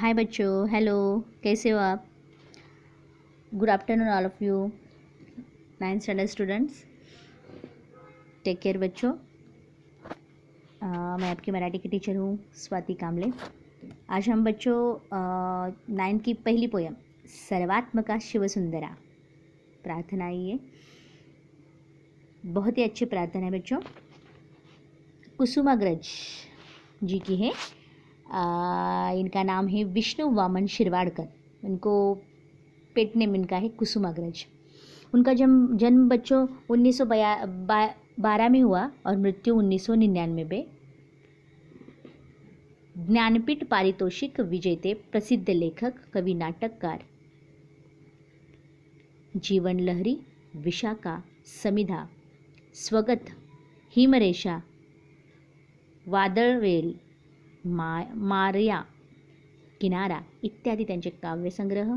हाय बच्चों, हेलो। कैसे हो आप? Good afternoon all of you 9th standard students. Take care बच्चों। मैं आपकी मराठी की टीचर हूँ स्वाति कामले। आज हम बच्चों 9th की पहली पोयम सर्वात्मका शिवसुंदरा प्रार्थना है। ये बहुत ही अच्छी प्रार्थना है बच्चों। कुसुमाग्रज जी की है। इनका नाम है विष्णु वामन शिरवाड़कर। इनको पेट नेम इनका है कुसुमाग्रज। उनका जन्म बच्चों 1912 में हुआ और मृत्यु 1999 में। ज्ञानपीठ पारितोषिक विजेते प्रसिद्ध लेखक, कवि, नाटककार। जीवन लहरी, विशाखा, समिधा, स्वगत, हिमरेषा, वादळवेल, मारिया, किनारा इत्यादि त्यांचे काव्यसंग्रह।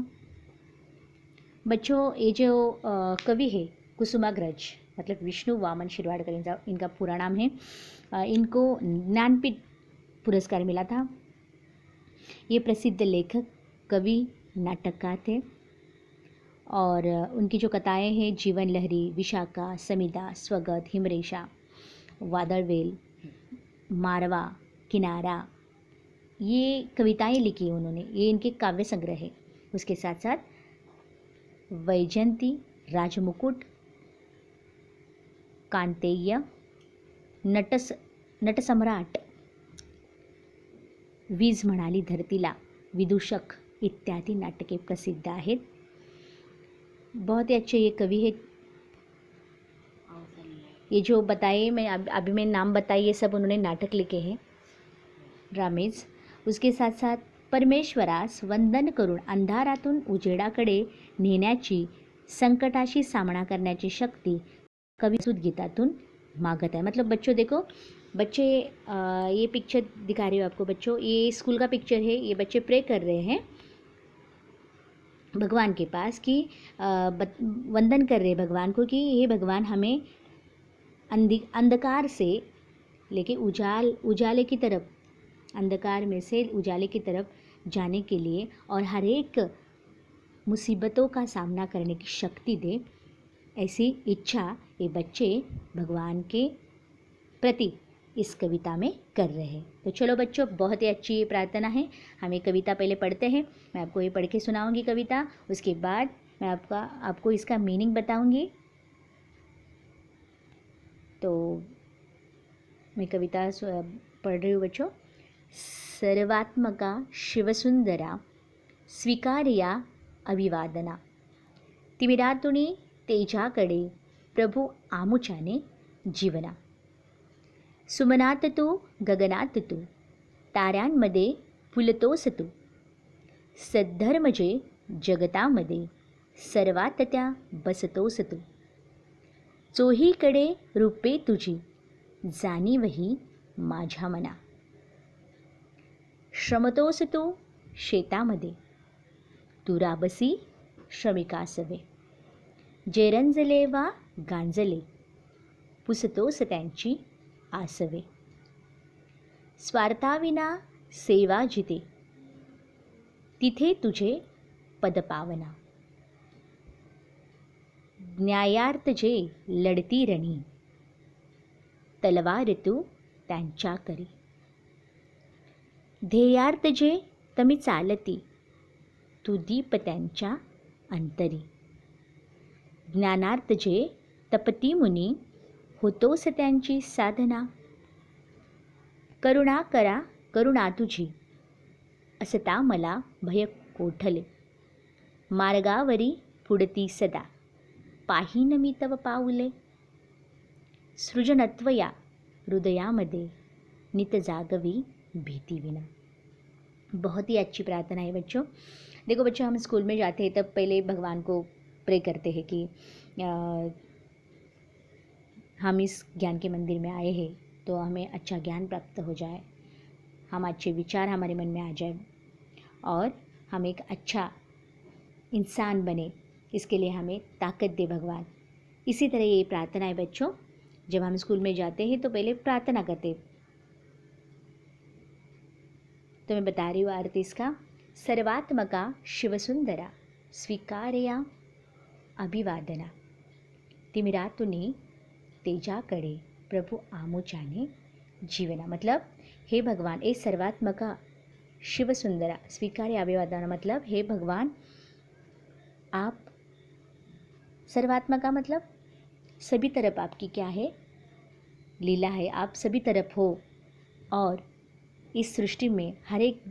बच्चों ये जो कवि है कुसुमाग्रज मतलब विष्णु वामन शिरवाड़कर, इनका पूरा नाम है। इनको ज्ञानपीठ पुरस्कार मिला था। ये प्रसिद्ध लेखक, कवि, नाटककार थे और उनकी जो कथाएं हैं जीवन लहरी, विशाखा, समिधा, स्वगत, हिमरेषा, वादळवेल, मारवा, किनारा, ये कविताएं लिखी उन्होंने। ये इनके काव्य संग्रह है। उसके साथ साथ वैजयंती, राजमुकुट, कांतेय, नटसम्राट, वीज म्हणाली धरतीला, विदूषक इत्यादि नाटके प्रसिद्ध आहेत। बहुत ही अच्छे ये कवि है। ये जो बताए मैं अभी मैं नाम बताई, ये सब उन्होंने नाटक लिखे हैं, ड्रामेज। उसके साथ साथ परमेश्वरास वंदन करून अंधारातून उजेडाकडे नेण्याची, संकटाशी सामना करण्याची शक्ति कविसूत गीतातून मागत है। मतलब बच्चों देखो, बच्चे ये पिक्चर दिखा रही हो आपको बच्चों, ये स्कूल का पिक्चर है। ये बच्चे प्रे कर रहे हैं भगवान के पास कि वंदन कर रहे हैं भगवान को कि ये भगवान हमें अंधकार से लेके उजाले की तरफ, अंधकार में से उजाले की तरफ जाने के लिए और हर एक मुसीबतों का सामना करने की शक्ति दे, ऐसी इच्छा ये बच्चे भगवान के प्रति इस कविता में कर रहे हैं। तो चलो बच्चों, बहुत ही अच्छी प्रार्थना है। हम ये कविता पहले पढ़ते हैं। मैं आपको ये पढ़ के सुनाऊंगी कविता। उसके बाद मैं आपको इसका मीनिंग बताऊंगी। तो मैं कविता पढ़ रही हूँ बच्चों। सर्वात्मका शिवसुंदरा स्वीकार्या अभिवादना, तिमिरातुनी तेजाकडे प्रभू आमुच्याने जीवना। सुमनात तू, गगनात तू, ताऱ्यांमध्ये फुलतोस तू, सद्धर्मजे जगतामध्ये सर्वात त्या बसतोस तू। चोहीकडे रूपे तुझी जाणीवही माझ्या मना। श्रमतोस तू शेतामध्ये, तू राबसी श्रमिकासवे। जे रंजले वा गांजले, पुसतोस त्यांची आसवे। स्वार्थाविना सेवा जिथे, तिथे तुझे पदपावना। न्यायार्थ जे लढती रणी, तलवार तू त्यांच्या करी। ध्येयार्थ जे तमी चालती, तू दीप त्यांच्या अंतरी। ज्ञानार्थ जे तपती मुनी, होतोस त्यांची साधना। करुणा करा करुणा तुझी, असता मला भय कोठले। मार्गावरी पुढती सदा, पाहीन मी तव पाऊले। सृजनत्व या हृदयामध्ये, नित जागवी भीति विना। बहुत ही अच्छी प्रार्थना है बच्चों। देखो बच्चों, हम स्कूल में जाते हैं तब पहले भगवान को प्रे करते हैं कि हम इस ज्ञान के मंदिर में आए हैं तो हमें अच्छा ज्ञान प्राप्त हो जाए, हम अच्छे विचार हमारे मन में आ जाए और हम एक अच्छा इंसान बने, इसके लिए हमें ताकत दे भगवान। इसी तरह ये प्रार्थना है बच्चों। जब हम स्कूल में जाते हैं तो पहले प्रार्थना करते हैं। तो मैं बता रही हूँ अर्थ इसका। सर्वात्मका शिवसुंदरा स्वीकारया अभिवादना. तिमिरातुनी तेजाकडे प्रभु आमुचाने जीवना. मतलब हे भगवान, ए सर्वात्मका शिवसुंदरा स्वीकार्य अभिवादना. मतलब हे भगवान, आप सर्वात्मका मतलब सभी तरफ आपकी क्या है, लीला है. आप सभी तरफ हो और इस सृष्टि में हर एक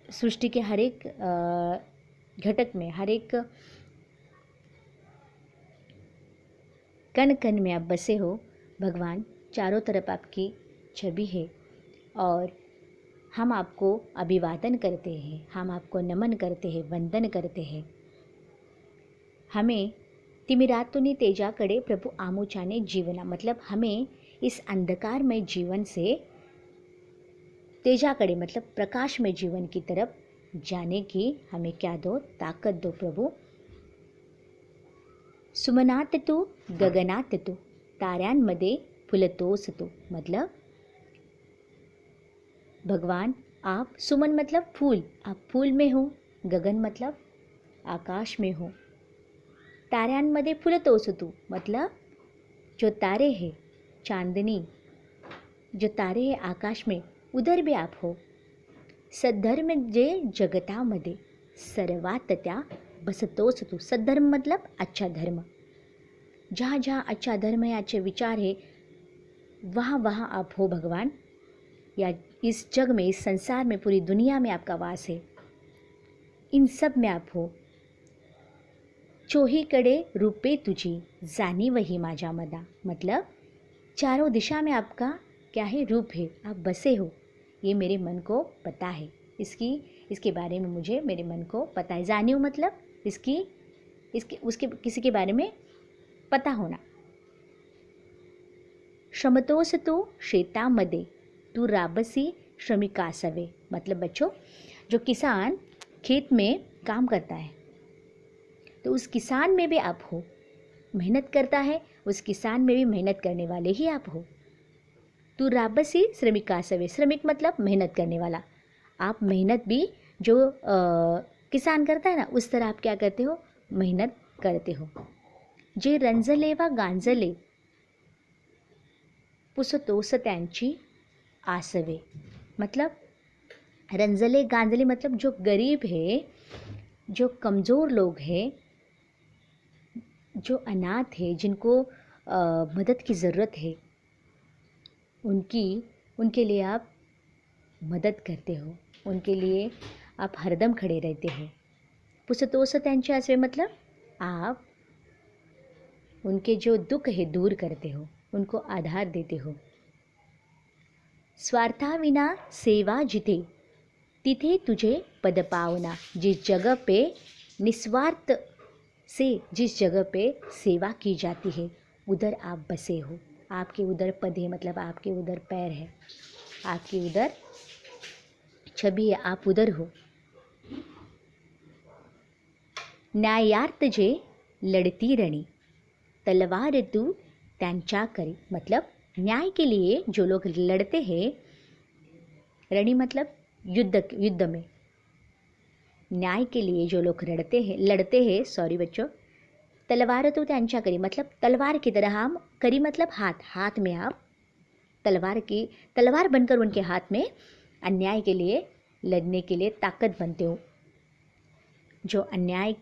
सृष्टि के हर एक घटक में, हर एक कण कण में आप बसे हो भगवान. चारों तरफ आपकी छवि है और हम आपको अभिवादन करते हैं, हम आपको नमन करते हैं, वंदन करते हैं. हमें तिमिरातुनी तेजाकडे प्रभु आमुचाने जीवना. मतलब हमें इस अंधकारमय जीवन से तेजाकडे मतलब प्रकाशमय जीवन की तरफ जाने की हमें क्या दो, ताकत दो प्रभु. सुमनात तू गगनात तू ताऱ्यांमध्ये फुलतोस तू. मतलब भगवान, आप सुमन मतलब फूल, आप फूल में हो. गगन मतलब आकाश में हो. ताऱ्यांमध्ये फुलतोस तू मतलब जो तारे हैं, चांदनी, जो तारे हैं आकाश में, उधर भी आप हो. सद्धर्म जे जगतामध्ये सर्वात त्या बसतोस तू. सद्धर्म मतलब अच्छा धर्म. जहाँ जहाँ अच्छा धर्म है, अच्छे विचार है, वहाँ वहाँ आप हो भगवान. या इस जग में, इस संसार में, पूरी दुनिया में आपका वास है. इन सब में आप हो. चोहीकडे रूपे तुझी जाणीवही माझ्या मदा. मतलब चारों दिशा में आपका क्या है, रूप है, आप बसे हो. ये मेरे मन को पता है. इसके बारे में मुझे मेरे मन को पता है. जानियो मतलब उसके किसी के बारे में पता होना. श्रमतोस तू शेतामध्ये तू राबसी श्रमिकासवे. मतलब बच्चों, जो किसान खेत में काम करता है तो उस किसान में भी आप हो. मेहनत करता है, उस किसान में भी मेहनत करने वाले ही आप हो. तू राबसी श्रमिकासवे. श्रमिक मतलब मेहनत करने वाला. आप मेहनत भी जो किसान करता है ना, उस तरह आप क्या करते हो, मेहनत करते हो. जे रंजले वा गांजले पुसतोस त्यांची आसवे. मतलब रंजले गांजले मतलब जो गरीब है, जो कमज़ोर लोग हैं, जो अनाथ है, जिनको मदद की ज़रूरत है, उनके लिए आप मदद करते हो. उनके लिए आप हरदम खड़े रहते हो. पुसतोस त्यांचे आसवे मतलब आप उनके जो दुख है दूर करते हो, उनको आधार देते हो. स्वार्थाविना सेवा जिथे तिथे तुझे पद पावना. जिस जगह पे निस्वार्थ से, जिस जगह पे सेवा की जाती है, उधर आप बसे हो. आपके उधर पद है मतलब आपके उधर पैर है, आपकी उधर छवि है, आप उधर हो. न्यायार्थ जे लड़ती रणी तलवार तू त्यांच्या करी. मतलब न्याय के लिए जो लोग लड़ते हैं, रणी मतलब युद्ध में, न्याय के लिए जो लोग लड़ते हैं सॉरी बच्चों. तलवार तो त्यांच्या करी मतलब तलवार की तरह हम, करी मतलब हाथ में आप तलवार बनकर उनके हाथ में अन्याय के लिए लड़ने के लिए ताकत बनते हो. जो न्याय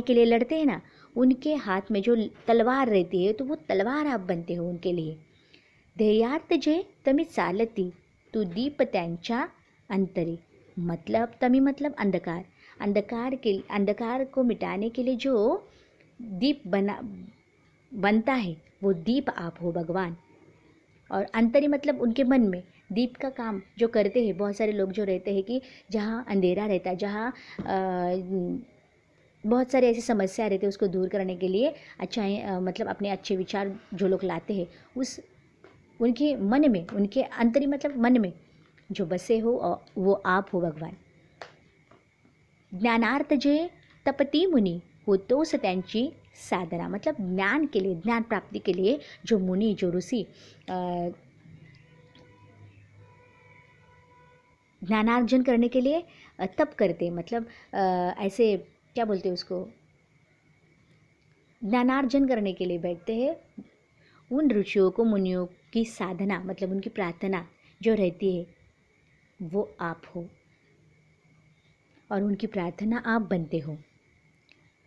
के लिए लड़ते हैं ना, उनके हाथ में जो तलवार रहती है, तो वो तलवार आप बनते हो उनके लिए. ध्येयार्थ जे तमी चालती तू दीप त्यांच्या अंतरी. मतलब तमी मतलब अंधकार को मिटाने के लिए जो दीप बनता है, वो दीप आप हो भगवान. और अंतरी मतलब उनके मन में. दीप का काम जो करते हैं, बहुत सारे लोग जो रहते हैं कि जहाँ अंधेरा रहता है, जहाँ बहुत सारे ऐसी समस्या रहती है, उसको दूर करने के लिए मतलब अपने अच्छे विचार जो लोग लाते हैं, उनके मन में, उनके अंतरी मतलब मन में जो बसे हो, वो आप हो भगवान. ज्ञानार्थ जे तपती मुनी होतोस त्यांची साधना. मतलब ज्ञान के लिए, ज्ञान प्राप्ति के लिए जो मुनि, जो ऋषि ज्ञानार्जन करने के लिए तप करते, मतलब ऐसे क्या बोलते हैं उसको, ज्ञानार्जन करने के लिए बैठते हैं। उन ऋषियों को, मुनियों की साधना मतलब उनकी प्रार्थना जो रहती है वो आप हो और उनकी प्रार्थना आप बनते हो।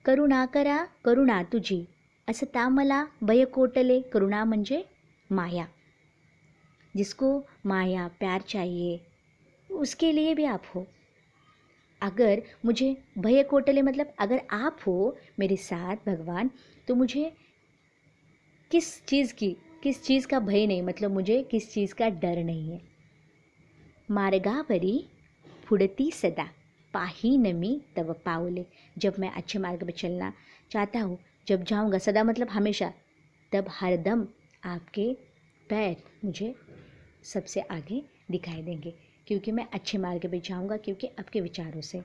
करुणा करा करुणा तुझी असता मला भय कोटले। करुणा म्हणजे माया, जिसको माया प्यार चाहिए उसके लिए भी आप हो। अगर मुझे भय कोटले मतलब अगर आप हो मेरे साथ भगवान, तो मुझे किस चीज़ का भय नहीं, मतलब मुझे किस चीज़ का डर नहीं है। मार्गावरी फुड़ती सदा पाही नमी तव पावले। जब मैं अच्छे मार्ग पर चलना चाहता हूँ, जब जाऊँगा, सदा मतलब हमेशा, तब हरदम आपके पैर मुझे सबसे आगे दिखाई देंगे, क्योंकि मैं अच्छे मार्ग पे जाऊँगा, क्योंकि आपके विचारों से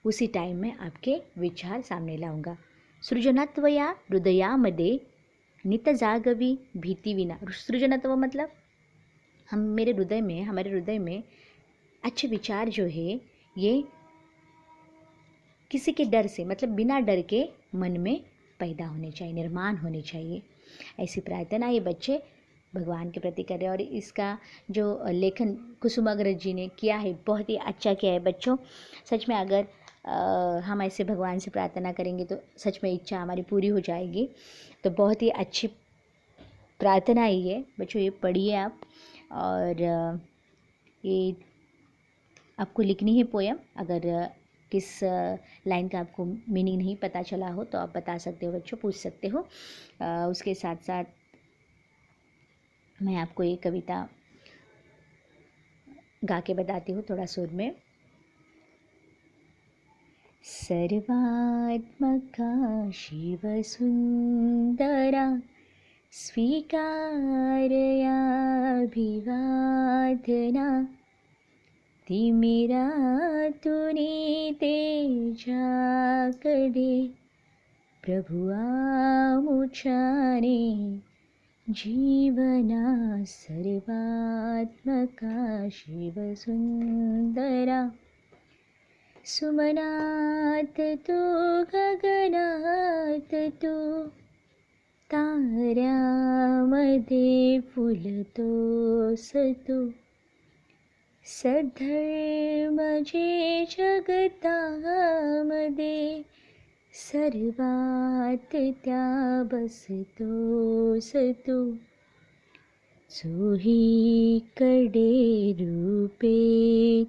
उसी टाइम में आपके विचार सामने लाऊंगा। सृजनत्व या हृदयामध्ये नित जागवी भीति विना। सृजनत्व मतलब हमारे हृदय में अच्छे विचार जो है ये किसी के डर से, मतलब बिना डर के मन में पैदा होने चाहिए, निर्माण होने चाहिए। ऐसी प्रार्थना ये बच्चे भगवान के प्रति कर रहे हैं। और इसका जो लेखन कुसुमाग्रज जी ने किया है बहुत ही अच्छा किया है बच्चों। सच में अगर हम ऐसे भगवान से प्रार्थना करेंगे तो सच में इच्छा हमारी पूरी हो जाएगी। तो बहुत ही अच्छी प्रार्थना ही है बच्चों, ये पढ़िए आप। और ये आपको लिखनी है पोयम। अगर किस लाइन का आपको मीनिंग नहीं पता चला हो तो आप बता सकते हो बच्चों, पूछ सकते हो। उसके साथ साथ मैं आपको ये कविता गा के बताती हूँ थोड़ा सुर में। सर्वात्मका शिवसुन्दरा स्वीकारयाभिवादना तिमिरातुनी तेजाकडे प्रभुआ मुचाने जीवना सर्वात्मका शिवसुन्दरा सुमनात तू गगनात तू ताऱ्यामध्ये फुलतोस तू सद्धर्म जे जगतामध्ये सर्वात त्या बसतोस तू चोहीकडे रूपे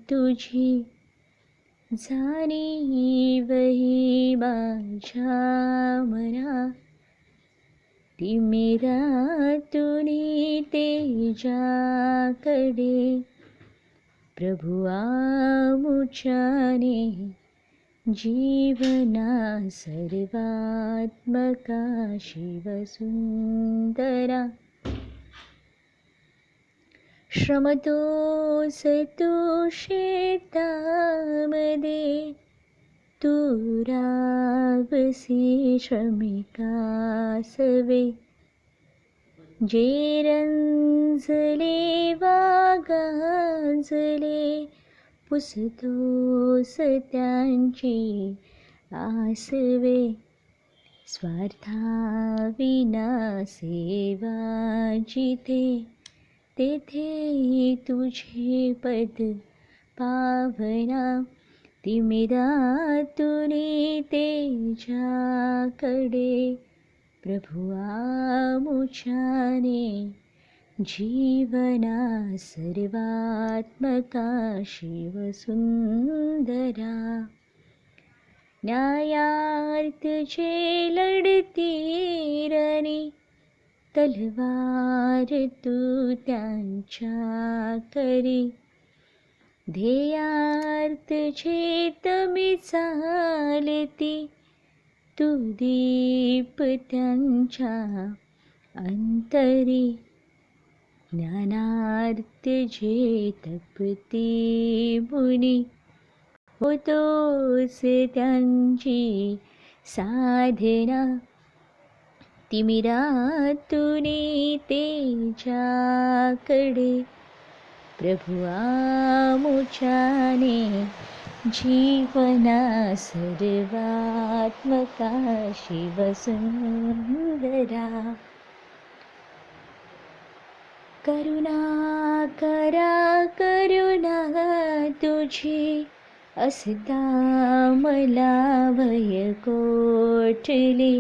तुझी जाणीवही माझ्या मना तिमिरातुनी तेजाकडे प्रभुआ मुचाने जीवना सर्वात्मका शिवसुन्दरा श्रमतोस तू शेतामध्ये तू राबसी श्रमिकासवे जे रंजले वागांजले पुसतोस त्यांची आसवे स्वार्थाविना सेवा जिथे तेथे तुझे पद पावना तिमिरातुनी तेजाकडे प्रभुआ मुचाने जीवना सर्वात्मका शिवसुन्दरा न्यायार्थ जे लढती रणी तलवार तू त्यांच्या करी ध्येयार्थ जे मी चालती तू दीप त्यांच्या अंतरी ज्ञानार्थ जे तपती मुनी होतोस त्यांची साधना तिमिरातुनी तेजाकडे प्रभुआ मुझाने जीवना सर्वात्मका शिवसुंदरा करुणा करा करुणा तुझी असता मला भय कोठले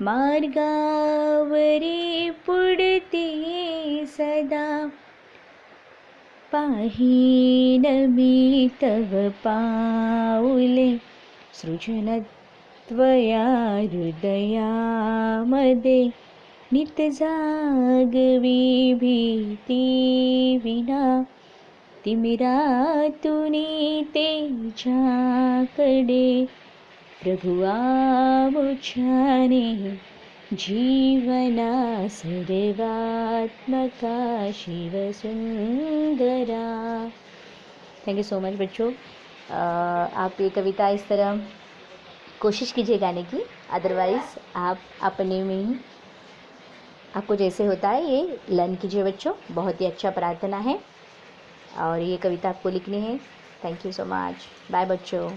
मार्गावरी पुढते सदा पाहीन मी तव पाऊले सृजनत्वया हृदयामध्ये नित जागवी भीती विना तिमिरातुनी तेजाकडे प्रभुआ मुझाने जीवना सर्वात्मका शिवसुंदरा। थैंक यू सो मच बच्चों। आप ये कविता इस तरह कोशिश कीजिए गाने की, अदरवाइज़ आप अपने में ही आपको जैसे होता है ये लर्न कीजिए बच्चों। बहुत ही अच्छा प्रार्थना है और ये कविता आपको लिखनी है। Thank you so much. Bye बच्चों।